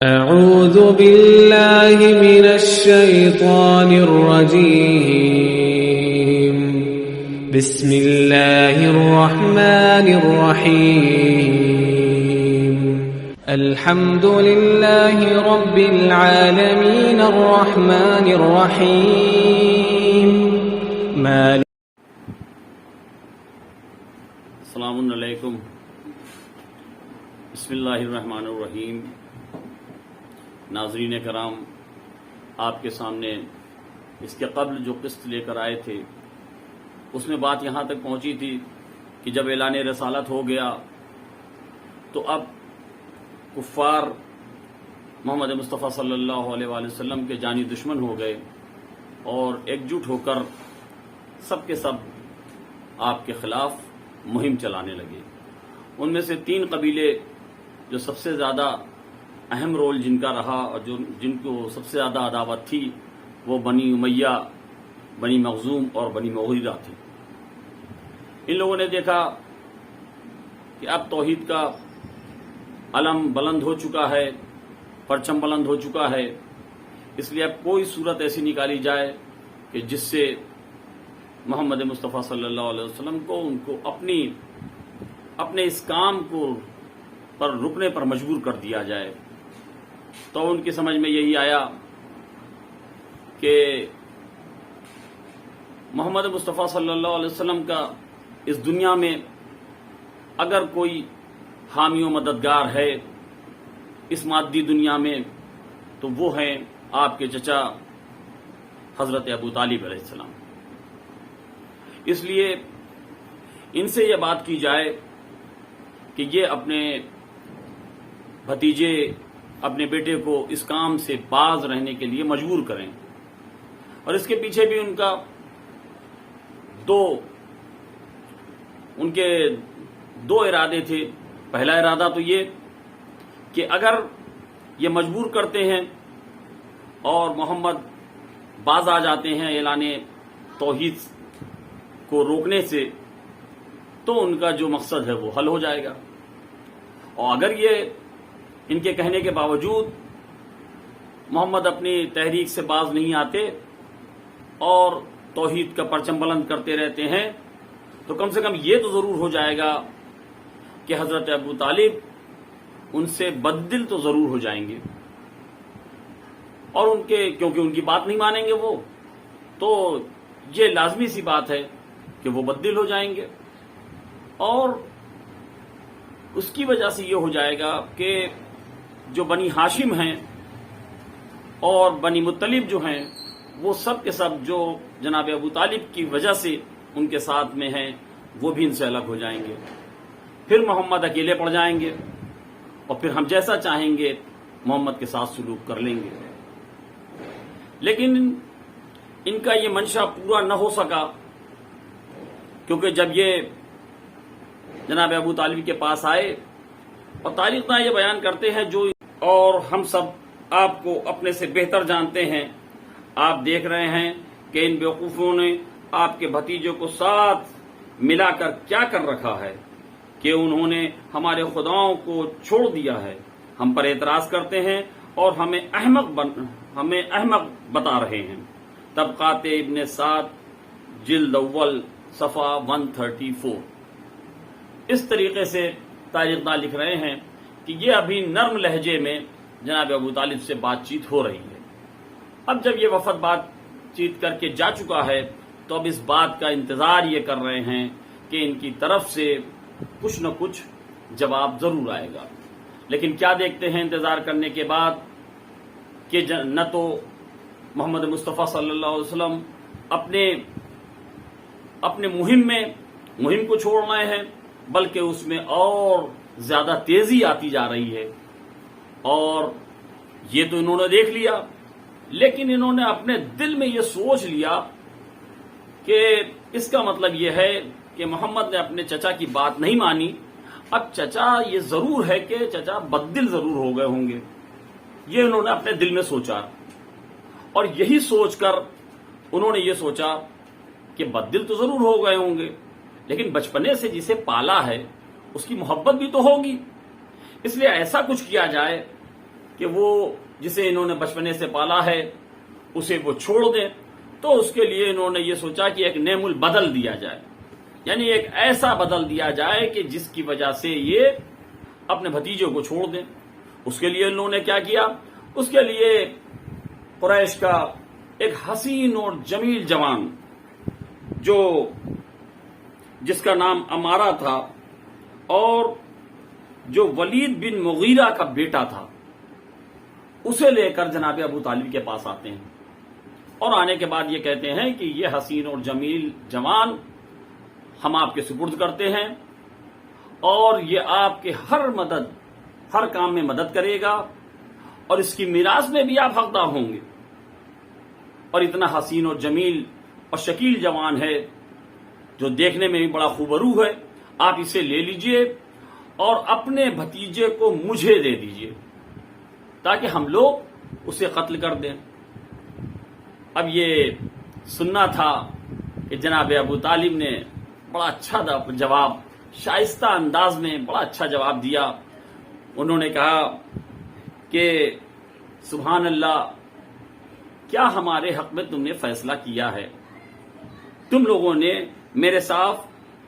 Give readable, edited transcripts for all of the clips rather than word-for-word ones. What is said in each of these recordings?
أعوذ بالله من الشيطان الرجيم بسم الله الرحمن الرحيم الحمد لله رب العالمين الرحمن الرحيم مالك. السلام علیکم. بسم اللہ الرحمن الرحیم. ناظرین کرام، آپ کے سامنے اس کے قبل جو قسط لے کر آئے تھے اس میں بات یہاں تک پہنچی تھی کہ جب اعلان رسالت ہو گیا تو اب کفار محمد مصطفیٰ صلی اللہ علیہ وآلہ وسلم کے جانی دشمن ہو گئے اور ایک جٹ ہو کر سب کے سب آپ کے خلاف مہم چلانے لگے. ان میں سے 3 قبیلے جو سب سے زیادہ اہم رول جن کا رہا اور جن کو سب سے زیادہ عداوت تھی وہ بنی امیہ، بنی مخزوم اور بنی مغیرہ تھے. ان لوگوں نے دیکھا کہ اب توحید کا علم بلند ہو چکا ہے، پرچم بلند ہو چکا ہے، اس لیے اب کوئی صورت ایسی نکالی جائے کہ جس سے محمد مصطفیٰ صلی اللہ علیہ وسلم کو ان کو اپنے اس کام کو پر رکنے پر مجبور کر دیا جائے. تو ان کی سمجھ میں یہی آیا کہ محمد مصطفیٰ صلی اللہ علیہ وسلم کا اس دنیا میں اگر کوئی حامی و مددگار ہے اس مادی دنیا میں تو وہ ہیں آپ کے چچا حضرت ابو طالب علیہ السلام. اس لیے ان سے یہ بات کی جائے کہ یہ اپنے بھتیجے، اپنے بیٹے کو اس کام سے باز رہنے کے لیے مجبور کریں. اور اس کے پیچھے بھی ان کے دو ارادے تھے. پہلا ارادہ تو یہ کہ اگر یہ مجبور کرتے ہیں اور محمد باز آ جاتے ہیں اعلان توحید کو روکنے سے تو ان کا جو مقصد ہے وہ حل ہو جائے گا. اور اگر یہ ان کے کہنے کے باوجود محمد اپنی تحریک سے باز نہیں آتے اور توحید کا پرچم بلند کرتے رہتے ہیں تو کم سے کم یہ تو ضرور ہو جائے گا کہ حضرت ابو طالب ان سے بددل تو ضرور ہو جائیں گے. اور کیونکہ ان کی بات نہیں مانیں گے وہ، تو یہ لازمی سی بات ہے کہ وہ بددل ہو جائیں گے. اور اس کی وجہ سے یہ ہو جائے گا کہ جو بنی ہاشم ہیں اور بنی مطلب جو ہیں وہ سب کے سب جو جناب ابو طالب کی وجہ سے ان کے ساتھ میں ہیں وہ بھی ان سے الگ ہو جائیں گے. پھر محمد اکیلے پڑ جائیں گے اور پھر ہم جیسا چاہیں گے محمد کے ساتھ سلوک کر لیں گے. لیکن ان کا یہ منشا پورا نہ ہو سکا، کیونکہ جب یہ جناب ابو طالب کے پاس آئے اور تاریخ داں یہ بیان کرتے ہیں جو اور ہم سب آپ کو اپنے سے بہتر جانتے ہیں. آپ دیکھ رہے ہیں کہ ان بیوقوفوں نے آپ کے بھتیجے کو ساتھ ملا کر کیا کر رکھا ہے کہ انہوں نے ہمارے خداؤں کو چھوڑ دیا ہے، ہم پر اعتراض کرتے ہیں اور ہمیں احمق بتا رہے ہیں. طبقات ابن سعد جلد اول صفحہ 134. اس طریقے سے تاریخ داں لکھ رہے ہیں کہ یہ ابھی نرم لہجے میں جناب ابو طالب سے بات چیت ہو رہی ہے. اب جب یہ وفد بات چیت کر کے جا چکا ہے تو اب اس بات کا انتظار یہ کر رہے ہیں کہ ان کی طرف سے کچھ نہ کچھ جواب ضرور آئے گا. لیکن کیا دیکھتے ہیں انتظار کرنے کے بعد کہ نہ تو محمد مصطفیٰ صلی اللہ علیہ وسلم اپنے مہم کو چھوڑ رہے ہیں، بلکہ اس میں اور زیادہ تیزی آتی جا رہی ہے. اور یہ تو انہوں نے دیکھ لیا، لیکن انہوں نے اپنے دل میں یہ سوچ لیا کہ اس کا مطلب یہ ہے کہ محمد نے اپنے چچا کی بات نہیں مانی. اب چچا یہ ضرور ہے کہ چچا بددل ضرور ہو گئے ہوں گے، یہ انہوں نے اپنے دل میں سوچا. اور یہی سوچ کر انہوں نے یہ سوچا کہ بددل تو ضرور ہو گئے ہوں گے، لیکن بچپنے سے جسے پالا ہے اس کی محبت بھی تو ہوگی. اس لیے ایسا کچھ کیا جائے کہ وہ جسے انہوں نے بچپنے سے پالا ہے اسے وہ چھوڑ دیں، تو اس کے لیے انہوں نے یہ سوچا کہ ایک نعم البدل دیا جائے، یعنی ایک ایسا بدل دیا جائے کہ جس کی وجہ سے یہ اپنے بھتیجے کو چھوڑ دیں۔ اس کے لیے انہوں نے کیا کیا؟ اس کے لیے قریش کا ایک حسین اور جمیل جوان جس کا نام امارہ تھا اور جو ولید بن مغیرہ کا بیٹا تھا، اسے لے کر جناب ابو طالب کے پاس آتے ہیں، اور آنے کے بعد یہ کہتے ہیں کہ یہ حسین اور جمیل جوان ہم آپ کے سپرد کرتے ہیں، اور یہ آپ کے ہر کام میں مدد کرے گا، اور اس کی میراث میں بھی آپ حقدار ہوں گے، اور اتنا حسین اور جمیل اور شکیل جوان ہے جو دیکھنے میں بھی بڑا خوبرو ہے، آپ اسے لے لیجئے اور اپنے بھتیجے کو مجھے دے دیجئے تاکہ ہم لوگ اسے قتل کر دیں۔ اب یہ سننا تھا کہ جناب ابو طالب نے بڑا اچھا جواب، شائستہ انداز میں بڑا اچھا جواب دیا۔ انہوں نے کہا کہ سبحان اللہ، کیا ہمارے حق میں تم نے فیصلہ کیا ہے؟ تم لوگوں نے میرے ساتھ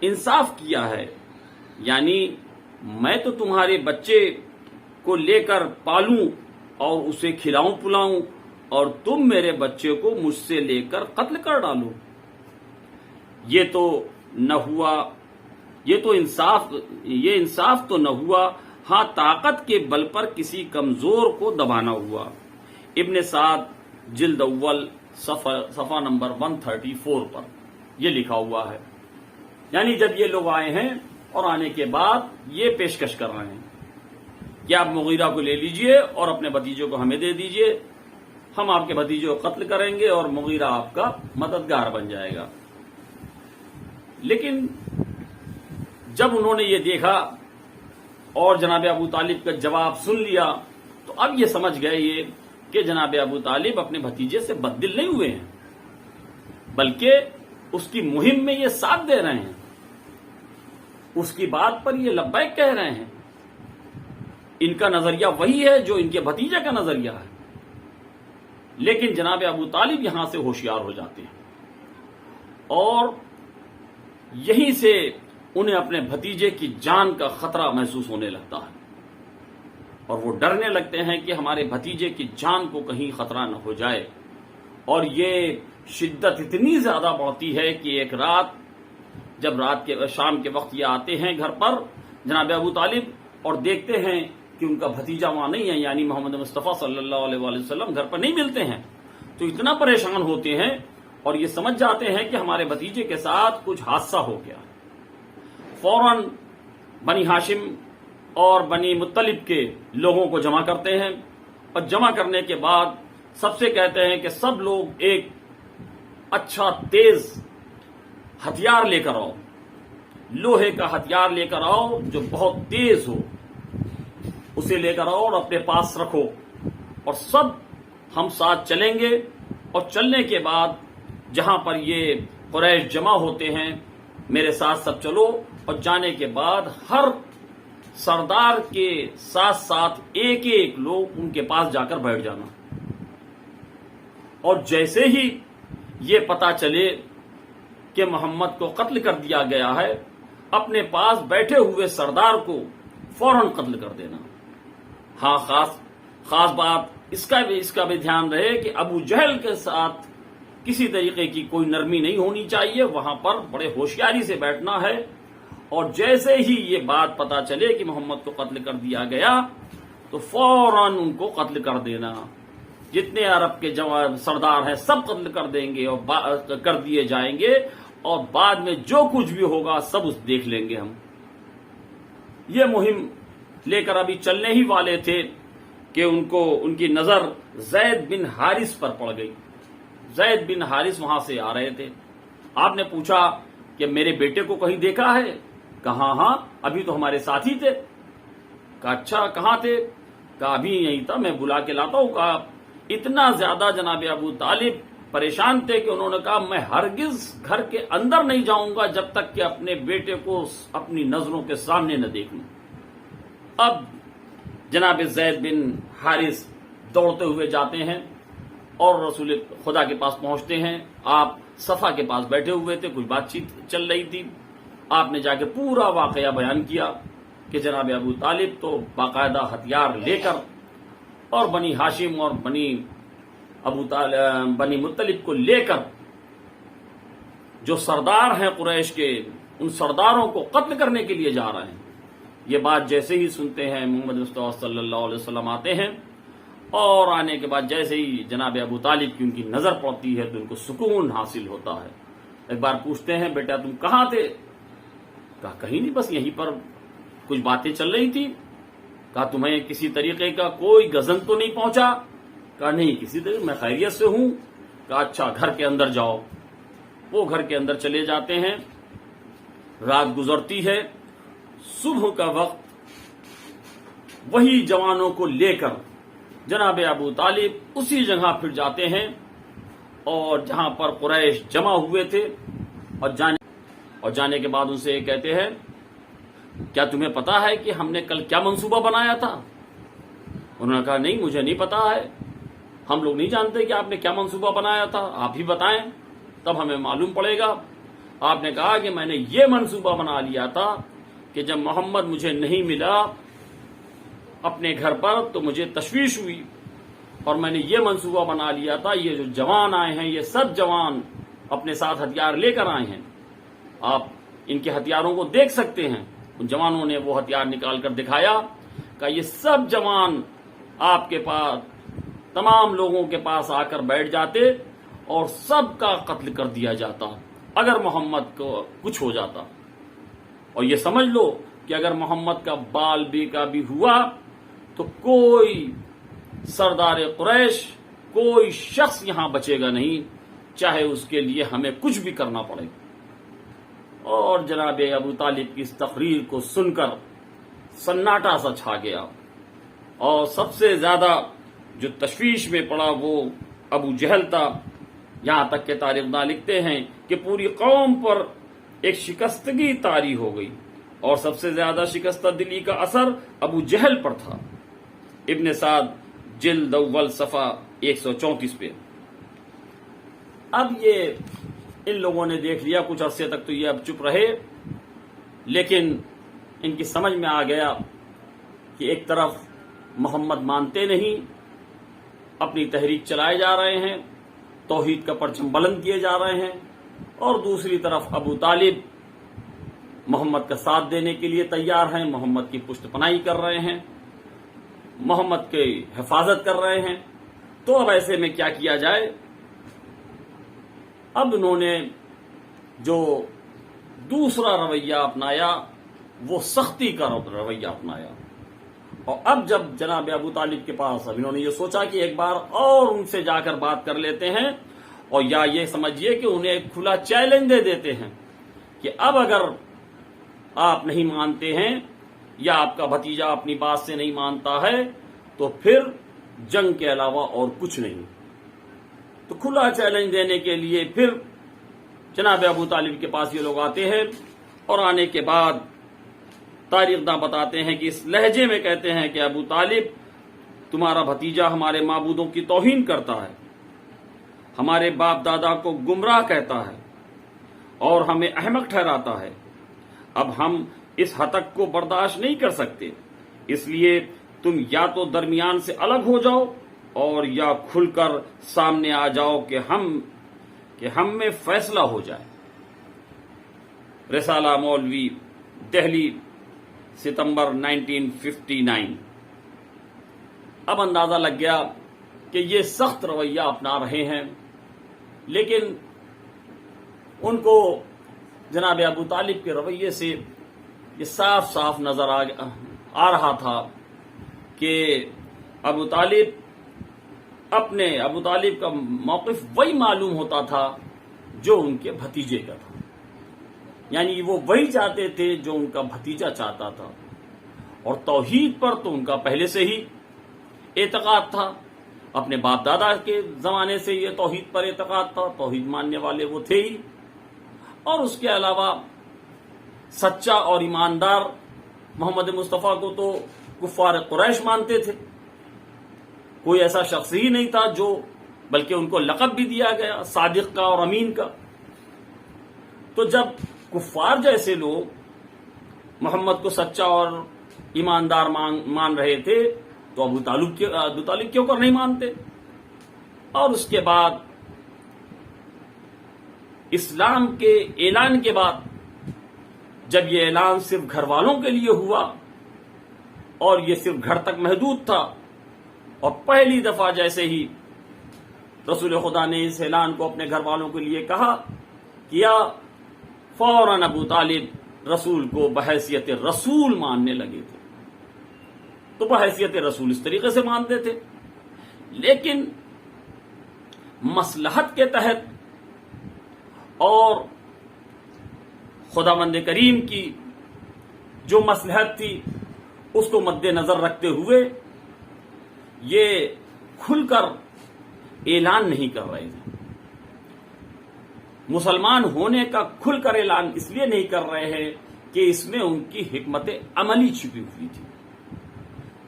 انصاف کیا ہے، یعنی میں تو تمہارے بچے کو لے کر پالوں اور اسے کھلاؤں پلاؤں، اور تم میرے بچے کو مجھ سے لے کر قتل کر ڈالو۔ یہ تو نہ ہوا، یہ انصاف تو نہ ہوا، ہاں طاقت کے بل پر کسی کمزور کو دبانا ہوا۔ ابن سعد جلد اول صفحہ نمبر 134 پر یہ لکھا ہوا ہے۔ یعنی جب یہ لوگ آئے ہیں اور آنے کے بعد یہ پیشکش کر رہے ہیں کہ آپ مغیرہ کو لے لیجئے اور اپنے بھتیجے کو ہمیں دے دیجئے، ہم آپ کے بھتیجے کو قتل کریں گے اور مغیرہ آپ کا مددگار بن جائے گا۔ لیکن جب انہوں نے یہ دیکھا اور جناب ابو طالب کا جواب سن لیا تو اب یہ سمجھ گئے یہ کہ جناب ابو طالب اپنے بھتیجے سے بددل نہیں ہوئے ہیں، بلکہ اس کی مہم میں یہ ساتھ دے رہے ہیں، اس کی بات پر یہ لبیک کہہ رہے ہیں۔ ان کا نظریہ وہی ہے جو ان کے بھتیجے کا نظریہ ہے۔ لیکن جناب ابو طالب یہاں سے ہوشیار ہو جاتے ہیں اور یہیں سے انہیں اپنے بھتیجے کی جان کا خطرہ محسوس ہونے لگتا ہے، اور وہ ڈرنے لگتے ہیں کہ ہمارے بھتیجے کی جان کو کہیں خطرہ نہ ہو جائے۔ اور یہ شدت اتنی زیادہ بڑھتی ہے کہ ایک رات جب شام کے وقت یہ آتے ہیں گھر پر جناب ابو طالب اور دیکھتے ہیں کہ ان کا بھتیجا وہاں نہیں ہے، یعنی محمد مصطفیٰ صلی اللہ علیہ وآلہ وسلم گھر پر نہیں ملتے ہیں، تو اتنا پریشان ہوتے ہیں اور یہ سمجھ جاتے ہیں کہ ہمارے بھتیجے کے ساتھ کچھ حادثہ ہو گیا۔ فوراً بنی ہاشم اور بنی مطلب کے لوگوں کو جمع کرتے ہیں، اور جمع کرنے کے بعد سب سے کہتے ہیں کہ سب لوگ ایک اچھا تیز ہتھیار لے کر آؤ، لوہے کا ہتھیار لے کر آؤ جو بہت تیز ہو، اسے لے کر آؤ اور اپنے پاس رکھو، اور سب ہم ساتھ چلیں گے، اور چلنے کے بعد جہاں پر یہ قریش جمع ہوتے ہیں میرے ساتھ سب چلو، اور جانے کے بعد ہر سردار کے ساتھ ساتھ ایک ایک لوگ ان کے پاس جا کر بیٹھ جانا، اور جیسے ہی یہ پتا چلے کہ محمد کو قتل کر دیا گیا ہے، اپنے پاس بیٹھے ہوئے سردار کو فوراً قتل کر دینا۔ ہاں خاص بات اس کا بھی دھیان رہے کہ ابو جہل کے ساتھ کسی طریقے کی کوئی نرمی نہیں ہونی چاہیے، وہاں پر بڑے ہوشیاری سے بیٹھنا ہے، اور جیسے ہی یہ بات پتا چلے کہ محمد کو قتل کر دیا گیا تو فوراً ان کو قتل کر دینا۔ جتنے عرب کے سردار ہیں سب قتل کر دیں گے اور کر دیے جائیں گے، اور بعد میں جو کچھ بھی ہوگا سب اس دیکھ لیں گے ہم۔ یہ مہم لے کر ابھی چلنے ہی والے تھے کہ ان کی نظر زید بن حارث پر پڑ گئی۔ زید بن حارث وہاں سے آ رہے تھے۔ آپ نے پوچھا کہ میرے بیٹے کو کہیں دیکھا ہے؟ کہا ہاں ابھی تو ہمارے ساتھ ہی تھے۔ کہا اچھا کہاں تھے؟ کہا ابھی یہیں تھا، میں بلا کے لاتا ہوں۔ کہا اتنا زیادہ جناب ابو طالب پریشان تھے کہ انہوں نے کہا میں ہرگز گھر کے اندر نہیں جاؤں گا جب تک کہ اپنے بیٹے کو اپنی نظروں کے سامنے نہ دیکھ لوں۔ اب جناب زید بن حارث دوڑتے ہوئے جاتے ہیں اور رسول خدا کے پاس پہنچتے ہیں. آپ صفا کے پاس بیٹھے ہوئے تھے, کچھ بات چیت چل رہی تھی. آپ نے جا کے پورا واقعہ بیان کیا کہ جناب ابو طالب تو باقاعدہ ہتھیار لے کر اور بنی ہاشم اور بنی مطلب کو لے کر جو سردار ہیں قریش کے, ان سرداروں کو قتل کرنے کے لیے جا رہے ہیں. یہ بات جیسے ہی سنتے ہیں محمد مصطفیٰ صلی اللہ علیہ وسلم آتے ہیں, اور آنے کے بعد جیسے ہی جناب ابو طالب کی ان کی نظر پڑتی ہے تو ان کو سکون حاصل ہوتا ہے. ایک بار پوچھتے ہیں بیٹا تم کہاں تھے؟ کہا کہیں نہیں, بس یہیں پر کچھ باتیں چل رہی تھی. کہا تمہیں کسی طریقے کا کوئی غضن تو نہیں پہنچا؟ کہا نہیں کسی طریقے میں خیریت سے ہوں. کہا اچھا گھر کے اندر جاؤ. وہ گھر کے اندر چلے جاتے ہیں. رات گزرتی ہے, صبح کا وقت وہی جوانوں کو لے کر جناب ابو طالب اسی جگہ پھر جاتے ہیں اور جہاں پر قریش جمع ہوئے تھے, اور جانے کے بعد ان سے یہ کہتے ہیں کیا تمہیں پتا ہے کہ ہم نے کل کیا منصوبہ بنایا تھا؟ انہوں نے کہا نہیں مجھے نہیں پتا ہے, ہم لوگ نہیں جانتے کہ آپ نے کیا منصوبہ بنایا تھا, آپ ہی بتائیں تب ہمیں معلوم پڑے گا. آپ نے کہا کہ میں نے یہ منصوبہ بنا لیا تھا کہ جب محمد مجھے نہیں ملا اپنے گھر پر تو مجھے تشویش ہوئی, اور میں نے یہ منصوبہ بنا لیا تھا یہ جو جوان آئے ہیں یہ سب جوان اپنے ساتھ ہتھیار لے کر آئے ہیں, آپ ان کے ہتھیاروں کو دیکھ سکتے ہیں. ان جوانوں نے وہ ہتھیار نکال کر دکھایا کہ یہ سب جوان آپ کے پاس تمام لوگوں کے پاس آ کر بیٹھ جاتے اور سب کا قتل کر دیا جاتا اگر محمد کو کچھ ہو جاتا. اور یہ سمجھ لو کہ اگر محمد کا بال بیکا بھی ہوا تو کوئی سردار قریش کوئی شخص یہاں بچے گا نہیں, چاہے اس کے لیے ہمیں کچھ بھی کرنا پڑے. اور جناب ابو طالب کی اس تقریر کو سن کر سناٹا سا چھا گیا, اور سب سے زیادہ جو تشویش میں پڑا وہ ابو جہل تھا. یہاں تک کہ تاریخ داں لکھتے ہیں کہ پوری قوم پر ایک شکستگی طاری ہو گئی, اور سب سے زیادہ شکستہ دلی کا اثر ابو جہل پر تھا. ابن سعد جلد اول صفحہ 134 پہ. اب یہ ان لوگوں نے دیکھ لیا, کچھ عرصے تک تو یہ اب چپ رہے, لیکن ان کی سمجھ میں آ گیا کہ ایک طرف محمد مانتے نہیں, اپنی تحریک چلائے جا رہے ہیں, توحید کا پرچم بلند کیے جا رہے ہیں, اور دوسری طرف ابو طالب محمد کا ساتھ دینے کے لیے تیار ہیں, محمد کی پشت پناہی کر رہے ہیں, محمد کی حفاظت کر رہے ہیں. تو اب ایسے میں کیا کیا جائے؟ اب انہوں نے جو دوسرا رویہ اپنایا وہ سختی کا رویہ اپنایا. اور اب جب جناب ابو طالب کے پاس اب انہوں نے یہ سوچا کہ ایک بار اور ان سے جا کر بات کر لیتے ہیں, اور یا یہ سمجھیے کہ انہیں ایک کھلا چیلنج دے دیتے ہیں کہ اب اگر آپ نہیں مانتے ہیں یا آپ کا بھتیجا اپنی بات سے نہیں مانتا ہے تو پھر جنگ کے علاوہ اور کچھ نہیں. تو کھلا چیلنج دینے کے لیے پھر جناب ابو طالب کے پاس یہ لوگ آتے ہیں, اور آنے کے بعد تاریخ داں بتاتے ہیں کہ اس لہجے میں کہتے ہیں کہ ابو طالب تمہارا بھتیجا ہمارے معبودوں کی توہین کرتا ہے, ہمارے باپ دادا کو گمراہ کہتا ہے اور ہمیں احمق ٹھہراتا ہے. اب ہم اس ہتک کو برداشت نہیں کر سکتے, اس لیے تم یا تو درمیان سے الگ ہو جاؤ اور یا کھل کر سامنے آ جاؤ کہ ہم میں فیصلہ ہو جائے. رسالہ مولوی, دہلی, ستمبر 1959. اب اندازہ لگ گیا کہ یہ سخت رویہ اپنا رہے ہیں, لیکن ان کو جناب ابو طالب کے رویے سے یہ صاف صاف نظر آ رہا تھا کہ ابو طالب کا موقف وہی معلوم ہوتا تھا جو ان کے بھتیجے کا تھا, یعنی وہ وہی چاہتے تھے جو ان کا بھتیجا چاہتا تھا. اور توحید پر تو ان کا پہلے سے ہی اعتقاد تھا, اپنے باپ دادا کے زمانے سے یہ توحید پر اعتقاد تھا, توحید ماننے والے وہ تھے ہی. اور اس کے علاوہ سچا اور ایماندار محمد مصطفیٰ کو تو کفار قریش مانتے تھے، کوئی ایسا شخص ہی نہیں تھا جو، بلکہ ان کو لقب بھی دیا گیا صادق کا اور امین کا۔ تو جب کفار جیسے لوگ محمد کو سچا اور ایماندار مان رہے تھے تو ابو طالب کیوں کر نہیں مانتے؟ اور اس کے بعد اسلام کے اعلان کے بعد جب یہ اعلان صرف گھر والوں کے لیے ہوا اور یہ صرف گھر تک محدود تھا، اور پہلی دفعہ جیسے ہی رسول خدا نے اس اعلان کو اپنے گھر والوں کے لیے کیا، فوراً ابو طالب رسول کو بحیثیت رسول ماننے لگے تھے۔ تو بحیثیت رسول اس طریقے سے مانتے تھے، لیکن مصلحت کے تحت اور خداوند کریم کی جو مصلحت تھی اس کو مد نظر رکھتے ہوئے یہ کھل کر اعلان نہیں کر رہے تھے۔ مسلمان ہونے کا کھل کر اعلان اس لیے نہیں کر رہے ہیں کہ اس میں ان کی حکمت عملی چھپی ہوئی تھی،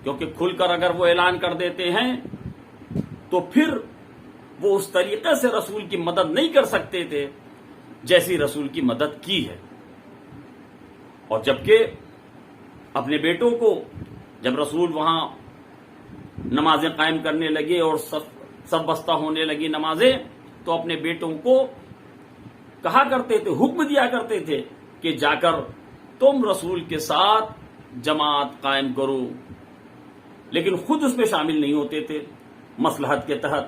کیونکہ کھل کر اگر وہ اعلان کر دیتے ہیں تو پھر وہ اس طریقے سے رسول کی مدد نہیں کر سکتے تھے جیسی رسول کی مدد کی ہے۔ اور جبکہ اپنے بیٹوں کو جب رسول وہاں نمازیں قائم کرنے لگے اور سب بستہ ہونے لگی نمازیں، تو اپنے بیٹوں کو کہا کرتے تھے، حکم دیا کرتے تھے کہ جا کر تم رسول کے ساتھ جماعت قائم کرو، لیکن خود اس میں شامل نہیں ہوتے تھے مصلحت کے تحت،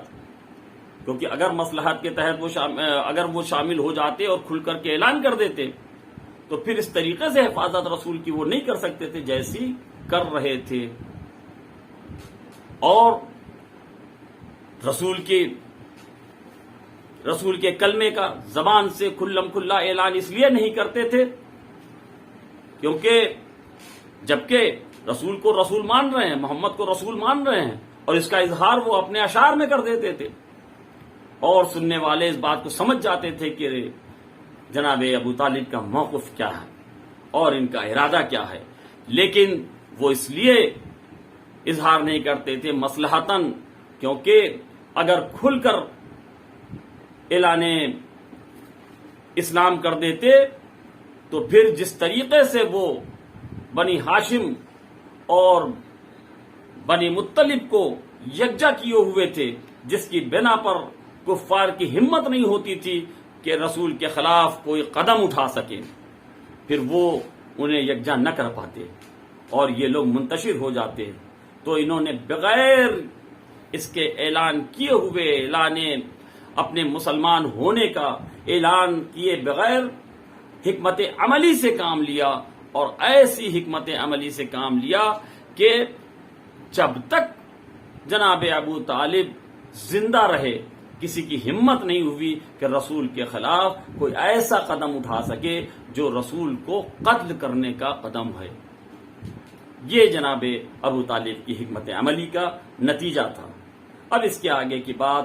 کیونکہ اگر مصلحت کے تحت اگر وہ شامل ہو جاتے اور کھل کر کے اعلان کر دیتے تو پھر اس طریقے سے حفاظت رسول کی وہ نہیں کر سکتے تھے جیسی کر رہے تھے۔ اور رسول کے کلمے کا زبان سے کھلم کھلا اعلان اس لیے نہیں کرتے تھے کیونکہ جبکہ رسول کو رسول مان رہے ہیں، محمد کو رسول مان رہے ہیں، اور اس کا اظہار وہ اپنے اشعار میں کر دیتے تھے، اور سننے والے اس بات کو سمجھ جاتے تھے کہ جناب ابو طالب کا موقف کیا ہے اور ان کا ارادہ کیا ہے، لیکن وہ اس لیے اظہار نہیں کرتے تھے مصلحتاً، کیونکہ اگر کھل کر اعلان اسلام کر دیتے تو پھر جس طریقے سے وہ بنی ہاشم اور بنی مطلب کو یکجا کیے ہوئے تھے، جس کی بنا پر کفار کی ہمت نہیں ہوتی تھی کہ رسول کے خلاف کوئی قدم اٹھا سکے، پھر وہ انہیں یکجا نہ کر پاتے اور یہ لوگ منتشر ہو جاتے۔ تو انہوں نے بغیر اس کے اعلان کیے ہوئے اعلان اپنے مسلمان ہونے کا اعلان کیے بغیر حکمت عملی سے کام لیا، اور ایسی حکمت عملی سے کام لیا کہ جب تک جناب ابو طالب زندہ رہے کسی کی ہمت نہیں ہوئی کہ رسول کے خلاف کوئی ایسا قدم اٹھا سکے جو رسول کو قتل کرنے کا قدم ہے۔ یہ جناب ابو طالب کی حکمت عملی کا نتیجہ تھا۔ اب اس کے آگے کی بات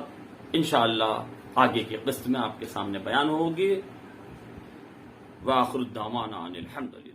انشاءاللہ آگے کی قسط میں آپ کے سامنے بیان ہوگی۔ وآخر الدعوانا ان الحمدللہ۔